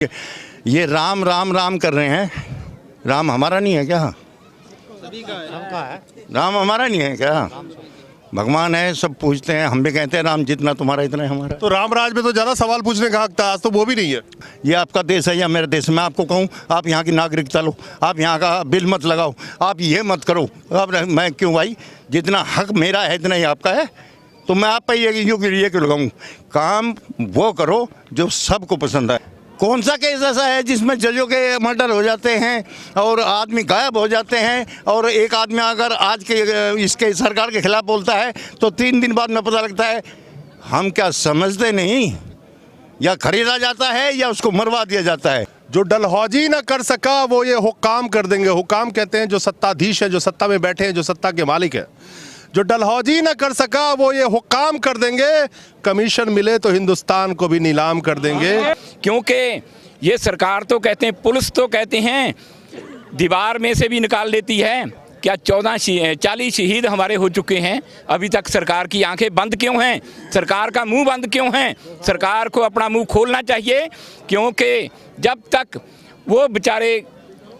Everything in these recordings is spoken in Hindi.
ये राम राम राम कर रहे हैं। राम हमारा नहीं है क्या? सभी का है। राम हमारा नहीं है क्या? भगवान है, सब पूछते हैं, हम भी कहते हैं राम जितना तुम्हारा इतना ही हमारा। तो राम राज में तो ज़्यादा सवाल पूछने का हक था, आज तो वो भी नहीं है। ये आपका देश है या मेरा देश? मैं आपको कहूँ आप यहाँ की नागरिकता लो, आप यहाँ का बिल मत लगाओ, आप ये मत करो। अब मैं क्यों भाई, जितना हक मेरा है इतना ही आपका है, तो मैं आप पे ये क्यों लगाऊँ? काम वो करो जो सबको पसंद है। कौन सा केस ऐसा है जिसमें जजों के मर्डर हो जाते हैं और आदमी गायब हो जाते हैं, और एक आदमी अगर आज के इसके सरकार के खिलाफ बोलता है तो 3 दिन बाद में पता लगता है? हम क्या समझते नहीं? या खरीदा जाता है या उसको मरवा दिया जाता है। जो डलहौजी ना कर सका वो ये हुक्काम कर देंगे। हुक्काम कहते हैं जो सत्ताधीश है, जो सत्ता में बैठे हैं, जो सत्ता के मालिक है। जो डलहौजी ना कर सका वो ये हुक्काम कर देंगे। कमीशन मिले तो हिंदुस्तान को भी नीलाम कर देंगे। क्योंकि ये सरकार तो कहते हैं, पुलिस तो कहते हैं दीवार में से भी निकाल लेती है। क्या 40 शहीद हमारे हो चुके हैं, अभी तक सरकार की आंखें बंद क्यों हैं? सरकार का मुंह बंद क्यों है? सरकार को अपना मुंह खोलना चाहिए, क्योंकि जब तक वो बेचारे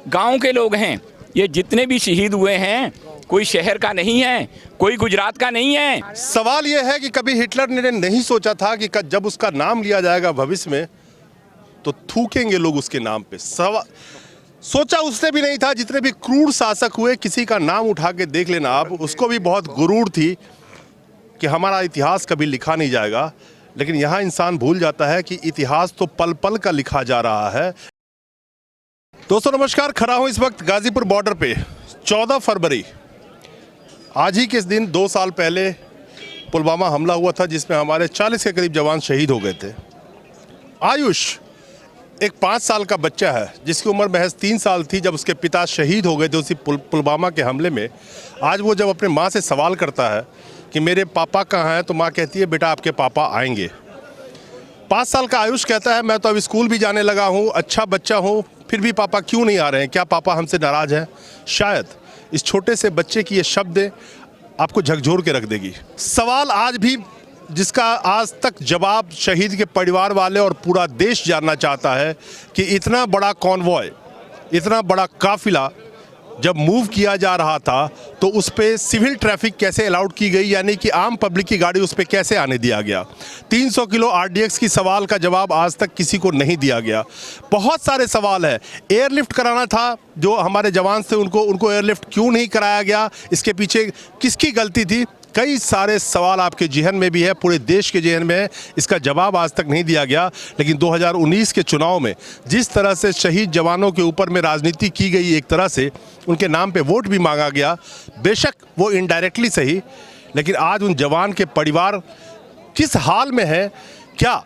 गांव के लोग हैं, ये जितने भी शहीद हुए हैं, कोई शहर का नहीं है, कोई गुजरात का नहीं है। सवाल ये है कि कभी हिटलर ने नहीं सोचा था कि जब उसका नाम लिया जाएगा भविष्य में तो थूकेंगे लोग उसके नाम पे। सोचा उसने भी नहीं था। जितने भी क्रूर शासक हुए, किसी का नाम उठा के देख लेना आप, उसको भी बहुत गुरूर थी कि हमारा इतिहास कभी लिखा नहीं जाएगा। लेकिन यहाँ इंसान भूल जाता है कि इतिहास तो पल पल का लिखा जा रहा है। दोस्तों नमस्कार, खड़ा हूँ इस वक्त गाजीपुर बॉर्डर पे। 14 फरवरी आज ही के दिन 2 साल पहले पुलवामा हमला हुआ था, जिसमें हमारे 40 के करीब जवान शहीद हो गए थे। आयुष एक 5 साल का बच्चा है जिसकी उम्र महज 3 साल थी जब उसके पिता शहीद हो गए थे उसी पुलवामा के हमले में। आज वो जब अपने माँ से सवाल करता है कि मेरे पापा कहाँ हैं, तो माँ कहती है बेटा आपके पापा आएंगे। 5 साल का आयुष कहता है मैं तो अब स्कूल भी जाने लगा हूँ, अच्छा बच्चा हूँ, फिर भी पापा क्यों नहीं आ रहे हैं? क्या पापा हमसे नाराज़ हैं? शायद इस छोटे से बच्चे की ये शब्द आपको झकझोर के रख देगी। सवाल आज भी जिसका आज तक जवाब शहीद के परिवार वाले और पूरा देश जानना चाहता है कि इतना बड़ा कॉन्वॉय, इतना बड़ा काफिला जब मूव किया जा रहा था तो उस पर सिविल ट्रैफिक कैसे अलाउड की गई, यानी कि आम पब्लिक की गाड़ी उस पर कैसे आने दिया गया? 300 किलो आरडीएक्स की सवाल का जवाब आज तक किसी को नहीं दिया गया। बहुत सारे सवाल है। एयरलिफ्ट कराना था जो हमारे जवान थे, उनको एयरलिफ्ट क्यों नहीं कराया गया? इसके पीछे किसकी गलती थी? कई सारे सवाल आपके जहन में भी है, पूरे देश के जहन में है। इसका जवाब आज तक नहीं दिया गया। लेकिन 2019 के चुनाव में जिस तरह से शहीद जवानों के ऊपर में राजनीति की गई, एक तरह से उनके नाम पे वोट भी मांगा गया, बेशक वो इनडायरेक्टली सही, लेकिन आज उन जवान के परिवार किस हाल में है? क्या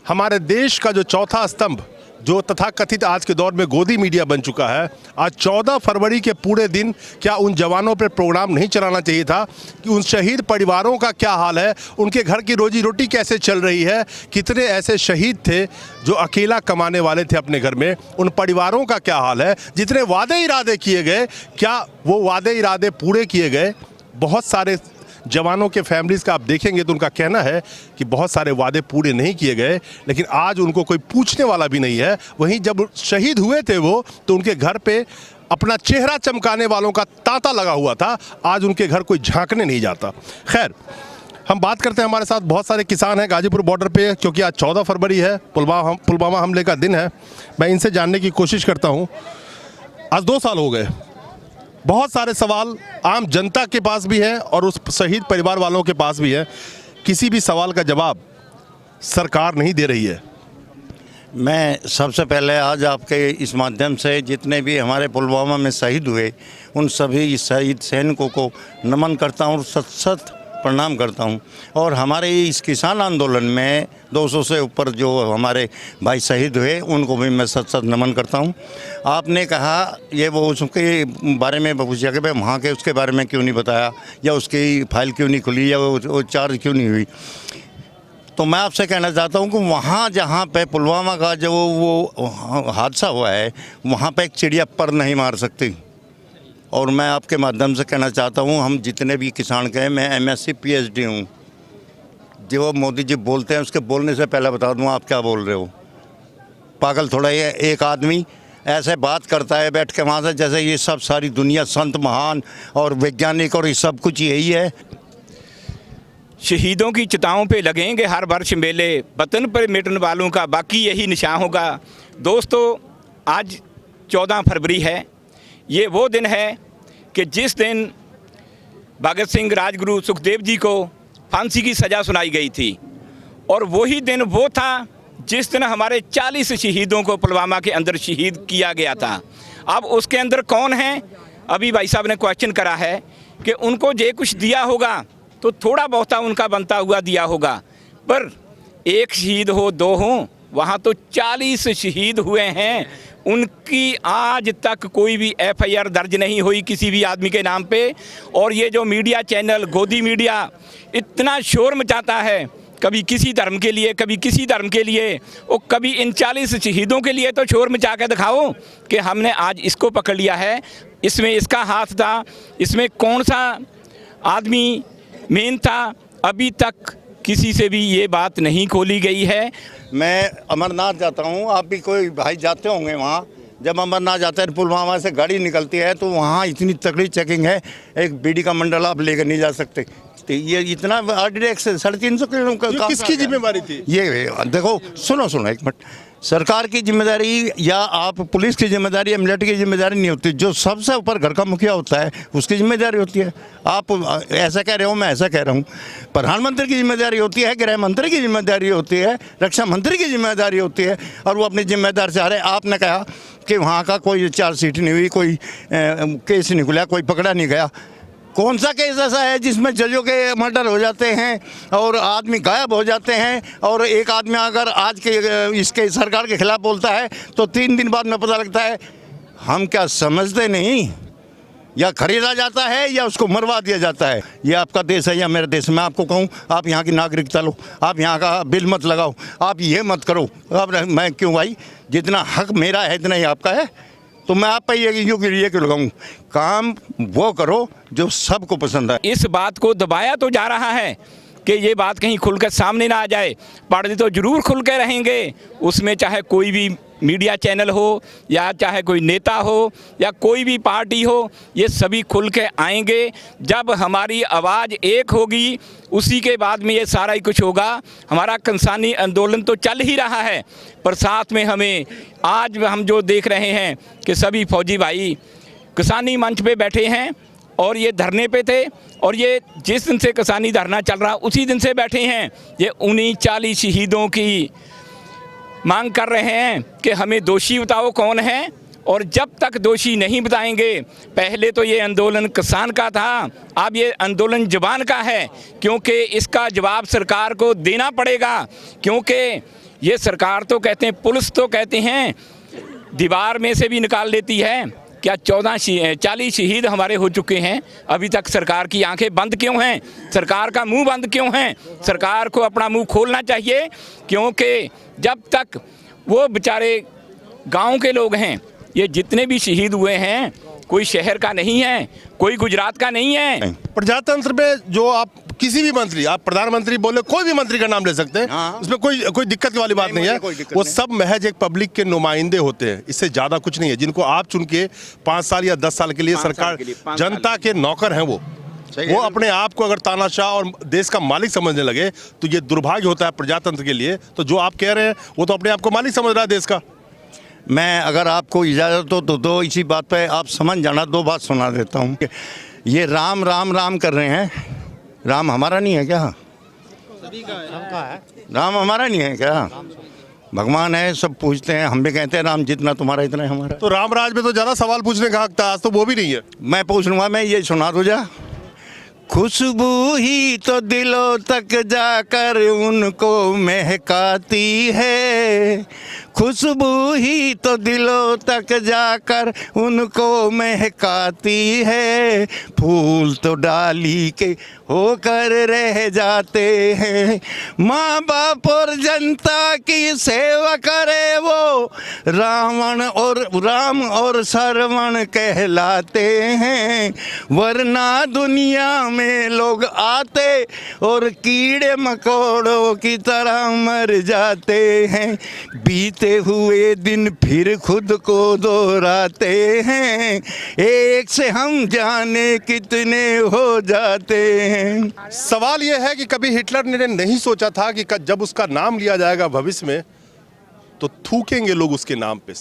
हमारे देश का जो चौथा स्तंभ, जो तथाकथित आज के दौर में गोदी मीडिया बन चुका है, आज 14 फरवरी के पूरे दिन क्या उन जवानों पर प्रोग्राम नहीं चलाना चाहिए था कि उन शहीद परिवारों का क्या हाल है? उनके घर की रोजी रोटी कैसे चल रही है? कितने ऐसे शहीद थे जो अकेला कमाने वाले थे अपने घर में? उन परिवारों का क्या हाल है? जितने वादे इरादे किए गए, क्या वो वादे इरादे पूरे किए गए? बहुत सारे जवानों के फैमिलीज़ का आप देखेंगे तो उनका कहना है कि बहुत सारे वादे पूरे नहीं किए गए, लेकिन आज उनको कोई पूछने वाला भी नहीं है। वहीं जब शहीद हुए थे वो, तो उनके घर पे अपना चेहरा चमकाने वालों का तांता लगा हुआ था। आज उनके घर कोई झांकने नहीं जाता। खैर, हम बात करते हैं, हमारे साथ बहुत सारे किसान हैं गाजीपुर बॉर्डर पे, क्योंकि आज 14 फरवरी है, पुलवामा हमले का दिन है। मैं इनसे जानने की कोशिश करता हूँ। आज 2 साल हो गए, बहुत सारे सवाल आम जनता के पास भी हैं और उस शहीद परिवार वालों के पास भी है। किसी भी सवाल का जवाब सरकार नहीं दे रही है। मैं सबसे पहले आज आपके इस माध्यम से जितने भी हमारे पुलवामा में शहीद हुए उन सभी शहीद सैनिकों को नमन करता हूँ और सत प्रणाम करता हूँ। और हमारे इस किसान आंदोलन में 200 से ऊपर जो हमारे भाई शहीद हुए उनको भी मैं सत नमन करता हूँ। आपने कहा ये वो उसके बारे में पूछा कि भाई वहाँ के उसके बारे में क्यों नहीं बताया, या उसकी फाइल क्यों नहीं खुली, या वो चार्ज क्यों नहीं हुई? तो मैं आपसे कहना चाहता हूँ कि वहाँ जहाँ पे पुलवामा का जो वो हादसा हुआ है, वहाँ पे एक चिड़िया पर नहीं मार सकती। और मैं आपके माध्यम से कहना चाहता हूँ, हम जितने भी किसान के हैं, मैं MSc PhD हूँ। जो मोदी जी बोलते हैं उसके बोलने से पहले बता दूँ आप क्या बोल रहे हो। पागल थोड़ा ये एक आदमी ऐसे बात करता है बैठ के वहाँ से, जैसे ये सब सारी दुनिया संत महान और वैज्ञानिक और ये सब कुछ यही है। शहीदों की चिताओं पे लगेंगे हर वर्ष मेले, वतन पर मिटने वालों का बाकी यही निशान होगा। दोस्तों, आज 14 फरवरी है। ये वो दिन है कि जिस दिन भगत सिंह, राजगुरु, सुखदेव जी को फांसी की सज़ा सुनाई गई थी, और वही दिन वो था जिस दिन हमारे 40 शहीदों को पुलवामा के अंदर शहीद किया गया था। अब उसके अंदर कौन है? अभी भाई साहब ने क्वेश्चन करा है कि उनको जे कुछ दिया होगा तो थोड़ा बहुत उनका बनता हुआ दिया होगा, पर एक शहीद हो, दो हो, वहाँ तो 40 शहीद हुए हैं। उनकी आज तक कोई भी FIR दर्ज नहीं हुई किसी भी आदमी के नाम पे। और ये जो मीडिया चैनल, गोदी मीडिया इतना शोर मचाता है, कभी किसी धर्म के लिए, कभी किसी धर्म के लिए, और कभी इन 40 शहीदों के लिए, तो शोर मचा के दिखाओ कि हमने आज इसको पकड़ लिया है, इसमें इसका हाथ था, इसमें कौन सा आदमी मेन था। अभी तक किसी से भी ये बात नहीं खोली गई है। मैं अमरनाथ जाता हूँ, आप भी कोई भाई जाते होंगे वहाँ। जब अमरनाथ जाते हैं, पुलवामा से गाड़ी निकलती है तो वहाँ इतनी तगड़ी चेकिंग है, एक बीड़ी का मंडल आप लेकर नहीं जा सकते। तो ये इतना ऑर्डिनेक्स 350 किलोमीटर किसकी जिम्मेवारी थी? ये देखो, सुनो एक मिनट। सरकार की जिम्मेदारी या आप पुलिस की जिम्मेदारी या मिलिट्री की जिम्मेदारी नहीं होती। जो सबसे ऊपर घर का मुखिया होता है उसकी जिम्मेदारी होती है। आप ऐसा कह रहे हो, मैं ऐसा कह रहा हूँ। प्रधानमंत्री की जिम्मेदारी होती है, गृह मंत्री की जिम्मेदारी होती है, रक्षा मंत्री की जिम्मेदारी होती है, और वो अपनी जिम्मेदारी से आ रहे। आपने कहा कि वहाँ का कोई चार्जशीट नहीं हुई, कोई केस नहीं खुला, कोई पकड़ा नहीं गया। कौन सा केस ऐसा है जिसमें जजों के मर्डर हो जाते हैं और आदमी गायब हो जाते हैं, और एक आदमी अगर आज के इसके सरकार के खिलाफ बोलता है तो 3 दिन बाद में पता लगता है? हम क्या समझते नहीं? या खरीदा जाता है या उसको मरवा दिया जाता है। ये आपका देश है या मेरा देश? मैं आपको कहूँ, आप यहाँ की नागरिकता लो, आप यहाँ का बिल मत लगाओ, आप ये मत करो। अब मैं क्यों भाई? जितना हक मेरा है इतना ही आपका है, तो मैं आप पे ये क्यों लगाऊं? काम वो करो जो सबको पसंद है। इस बात को दबाया तो जा रहा है कि ये बात कहीं खुलकर सामने ना आ जाए। पर्दे तो जरूर खुल के रहेंगे, उसमें चाहे कोई भी मीडिया चैनल हो, या चाहे कोई नेता हो, या कोई भी पार्टी हो, ये सभी खुल के आएंगे। जब हमारी आवाज़ एक होगी, उसी के बाद में ये सारा ही कुछ होगा। हमारा किसानी आंदोलन तो चल ही रहा है, पर साथ में हमें आज हम जो देख रहे हैं कि सभी फौजी भाई किसानी मंच पे बैठे हैं, और ये धरने पे थे, और ये जिस दिन से किसानी धरना चल रहा उसी दिन से बैठे हैं। ये उन्हीं 40 शहीदों की मांग कर रहे हैं कि हमें दोषी बताओ कौन है, और जब तक दोषी नहीं बताएंगे, पहले तो ये आंदोलन किसान का था, अब ये आंदोलन जवान का है, क्योंकि इसका जवाब सरकार को देना पड़ेगा। क्योंकि ये सरकार तो कहते हैं, पुलिस तो कहते हैं दीवार में से भी निकाल लेती है। क्या 40 शहीद हमारे हो चुके हैं, अभी तक सरकार की आंखें बंद क्यों हैं? सरकार का मुंह बंद क्यों है? सरकार को अपना मुंह खोलना चाहिए, क्योंकि जब तक वो बेचारे गांव के लोग हैं, ये जितने भी शहीद हुए हैं, कोई शहर का नहीं है, कोई गुजरात का नहीं है। प्रजातंत्र में जो आप किसी भी मंत्री, आप प्रधानमंत्री बोले, कोई भी मंत्री का नाम ले सकते हैं। हाँ। उसमें कोई दिक्कत वाली बात नहीं है। वो सब महज एक पब्लिक के नुमाइंदे होते हैं, इससे ज्यादा कुछ नहीं है, जिनको आप चुन के 5 साल या 10 साल के लिए सरकार, जनता के नौकर हैं वो अपने आप को अगर तानाशाह और देश का मालिक समझने लगे तो ये दुर्भाग्य होता है प्रजातंत्र के लिए। तो जो आप कह रहे हैं वो तो अपने आप को मालिक समझ रहा है देश का। मैं अगर आपको इजाज़त हो तो दो इसी बात पे आप समझ जाना, 2 बात सुना देता हूँ। ये राम राम राम कर रहे हैं, राम हमारा नहीं है क्या? सभी का है। राम हमारा नहीं है क्या? भगवान है, सब पूछते हैं, हम भी कहते हैं राम जितना तुम्हारा इतना ही हमारा। तो रामराज में तो ज्यादा सवाल पूछने का हक था, आज तो वो भी नहीं है। मैं पूछ लूँगा, मैं ये सुना दूँ जा। खुशबू ही तो दिलों तक जाकर उनको महकाती है, खुशबू ही तो दिलों तक जाकर उनको महकाती है, फूल तो डाली के होकर रह जाते हैं। माँ बाप और जनता की सेवा करे वो राम और श्रवण कहलाते हैं, वरना दुनिया में लोग आते और कीड़े मकोड़ों की तरह मर जाते हैं। बीते हुए दिन फिर खुद को दोहराते हैं, एक से हम जाने कितने हो जाते हैं। सवाल यह है कि कभी हिटलर ने नहीं सोचा था कि जब उसका नाम लिया जाएगा भविष्य में तो थूकेंगे लोग उसके नाम पे।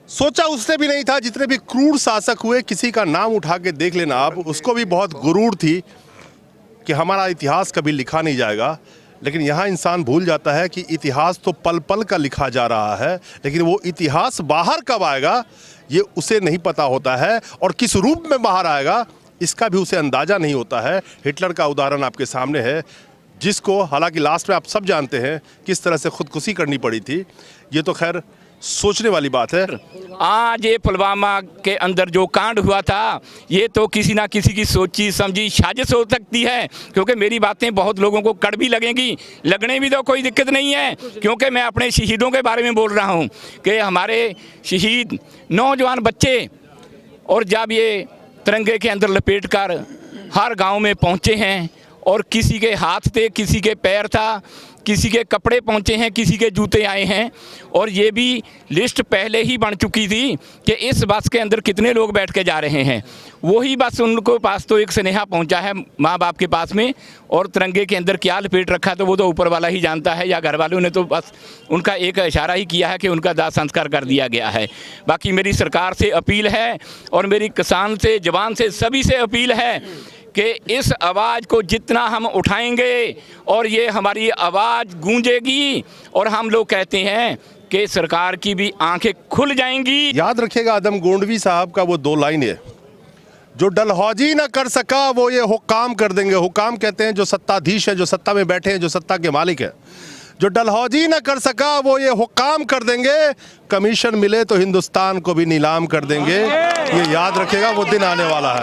सोचा उसने भी नहीं था। जितने भी क्रूर शासक हुए, किसी का नाम उठा के देख लेना आप, उसको भी बहुत गुरूर थी कि हमारा इतिहास कभी लिखा नहीं जाएगा। लेकिन यहाँ इंसान भूल जाता है कि इतिहास तो पल पल का लिखा जा रहा है, लेकिन वो इतिहास बाहर कब आएगा ये उसे नहीं पता होता है, और किस रूप में बाहर आएगा इसका भी उसे अंदाज़ा नहीं होता है। हिटलर का उदाहरण आपके सामने है, जिसको हालांकि लास्ट में आप सब जानते हैं किस तरह से खुदकुशी करनी पड़ी थी। ये तो खैर सोचने वाली बात है। आज ये पुलवामा के अंदर जो कांड हुआ था, ये तो किसी ना किसी की सोची समझी साजिश हो सकती है, क्योंकि मेरी बातें बहुत लोगों को कड़वी लगेंगी। लगने भी तो कोई दिक्कत नहीं है, क्योंकि मैं अपने शहीदों के बारे में बोल रहा हूँ कि हमारे शहीद नौजवान बच्चे, और जब ये तिरंगे के अंदर लपेट कर हर गांव में पहुंचे हैं, और किसी के हाथ थे, किसी के पैर था, किसी के कपड़े पहुंचे हैं, किसी के जूते आए हैं, और ये भी लिस्ट पहले ही बन चुकी थी कि इस बस के अंदर कितने लोग बैठ के जा रहे हैं। वही बस उनको पास तो एक स्नेहा पहुंचा है माँ बाप के पास में, और तिरंगे के अंदर क्या लपेट रखा तो वो तो ऊपर वाला ही जानता है, या घर वालों ने तो बस उनका एक इशारा ही किया है कि उनका दाह संस्कार कर दिया गया है। बाकी मेरी सरकार से अपील है, और मेरी किसान से, जवान से, सभी से अपील है कि इस आवाज़ को जितना हम उठाएंगे और ये हमारी आवाज़ गूंजेगी, और हम लोग कहते हैं कि सरकार की भी आंखें खुल जाएंगी। याद रखिएगा आदम गोंडवी साहब का वो 2 लाइन है, जो डलहौजी ना कर सका वो ये हुक्काम कर देंगे। हुक्काम कहते हैं जो सत्ताधीश है, जो सत्ता में बैठे हैं, जो सत्ता के मालिक है। जो डलहौजी ना कर सका वो ये हुक्काम कर देंगे, कमीशन मिले तो हिंदुस्तान को भी नीलाम कर देंगे। ये याद रखिएगा, वो दिन आने वाला है।